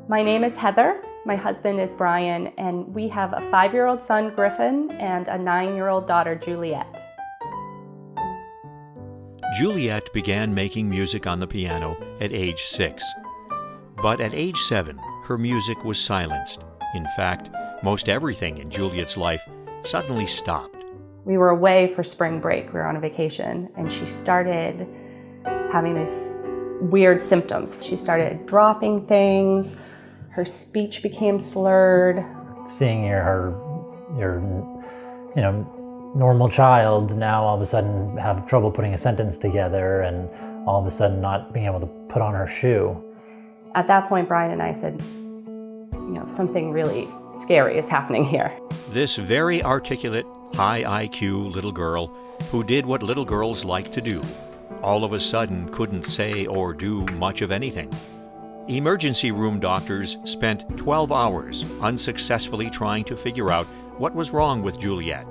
My name is Heather, my husband is Brian, and we have a 5-year-old son, Griffin, and a 9-year-old daughter, Juliet. Juliet began making music on the piano at age 6. But at age 7, her music was silenced. In fact, most everything in Juliet's life suddenly stopped. We were away for spring break, we were on a vacation, and she started having these weird symptoms. She started dropping things, her speech became slurred. Seeing your normal child now all of a sudden have trouble putting a sentence together and all of a sudden not being able to put on her shoe. At that point, Brian and I said, something really scary is happening here. This very articulate, high IQ little girl who did what little girls like to do, all of a sudden couldn't say or do much of anything. Emergency room doctors spent 12 hours unsuccessfully trying to figure out what was wrong with Juliet.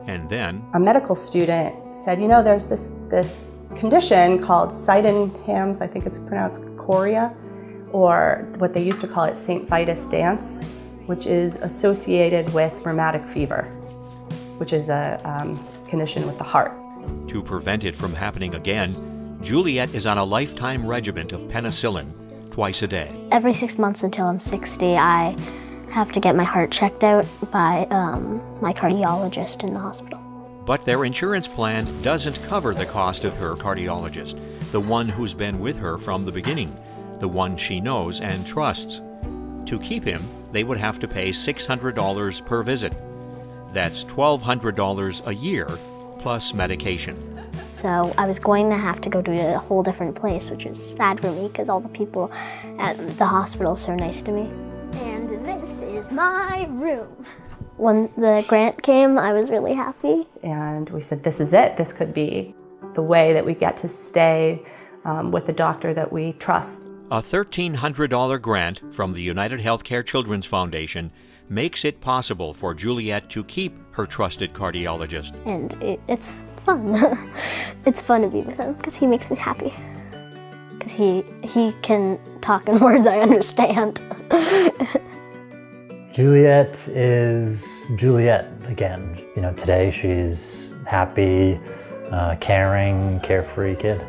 And then a medical student said, there's this condition called Sydenham's, I think it's pronounced chorea, or what they used to call it St. Vitus dance, which is associated with rheumatic fever, which is a condition with the heart. To prevent it from happening again, Juliet is on a lifetime regimen of penicillin twice a day. Every 6 months until I'm 60, I have to get my heart checked out by my cardiologist in the hospital. But their insurance plan doesn't cover the cost of her cardiologist, the one who's been with her from the beginning, the one she knows and trusts. To keep him, they would have to pay $600 per visit. That's $1,200 a year, plus medication. So I was going to have to go to a whole different place, which is sad for me because all the people at the hospital are so nice to me. And this is my room. When the grant came, I was really happy. And we said, this is it. This could be the way that we get to stay with the doctor that we trust. A $1,300 grant from the UnitedHealthcare Children's Foundation makes it possible for Juliet to keep her trusted cardiologist. And it's fun. It's fun to be with him because he makes me happy. Because he can talk in words I understand. Juliet is Juliet again. Today she's happy, caring, carefree kid.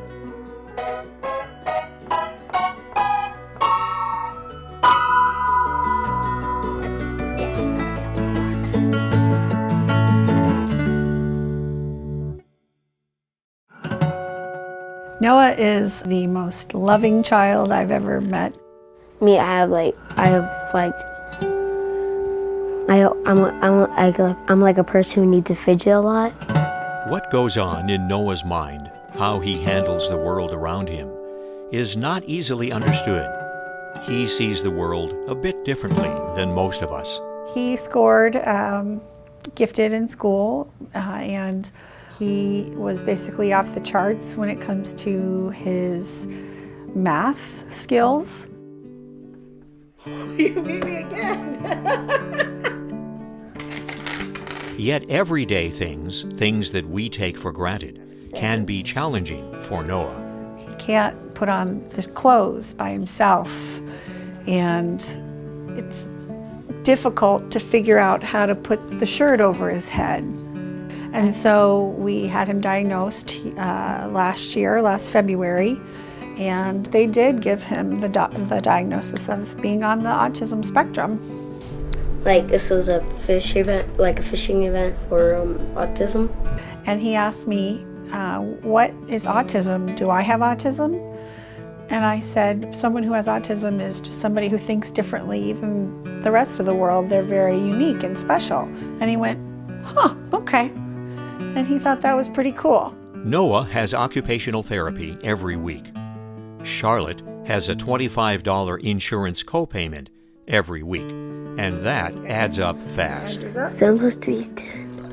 Noah is the most loving child I've ever met. Me, I'm like a person who needs to fidget a lot. What goes on in Noah's mind, how he handles the world around him, is not easily understood. He sees the world a bit differently than most of us. He scored gifted in school and he was basically off the charts when it comes to his math skills. You beat me again. Yet everyday things that we take for granted, can be challenging for Noah. He can't put on the clothes by himself, and it's difficult to figure out how to put the shirt over his head. And so we had him diagnosed last February, and they did give him the diagnosis of being on the autism spectrum. Like this was a fishing event for autism. And he asked me, what is autism? Do I have autism? And I said, someone who has autism is just somebody who thinks differently than the rest of the world. They're very unique and special. And he went, okay. And he thought that was pretty cool. Noah has occupational therapy every week. Charlotte has a $25 insurance copayment every week, and that adds up fast. 7 plus 3 is 10.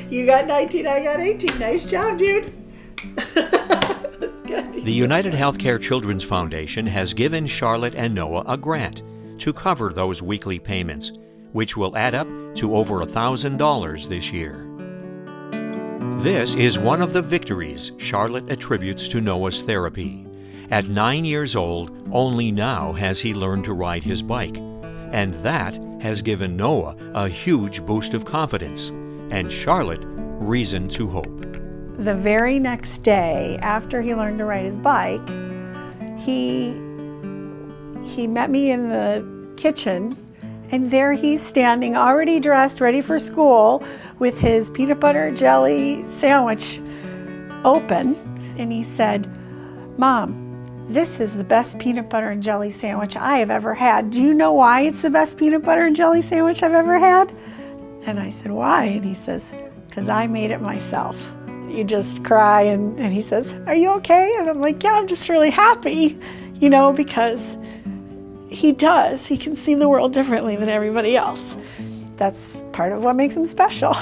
You got 19, I got 18. Nice job, dude. The UnitedHealthcare Children's Foundation has given Charlotte and Noah a grant to cover those weekly payments, which will add up to over $1,000 this year. This is one of the victories Charlotte attributes to Noah's therapy, At 9 years old, only now has he learned to ride his bike. And that has given Noah a huge boost of confidence, and Charlotte reason to hope. The very next day, after he learned to ride his bike, he met me in the kitchen, and there he's standing, already dressed, ready for school, with his peanut butter jelly sandwich open, and he said, "Mom, this is the best peanut butter and jelly sandwich I have ever had. Do you know why it's the best peanut butter and jelly sandwich I've ever had?" And I said, "Why?" And he says, "Because I made it myself." You just cry, and he says, "Are you okay?" And I'm like, "Yeah, I'm just really happy, because he does. He can see the world differently than everybody else. That's part of what makes him special."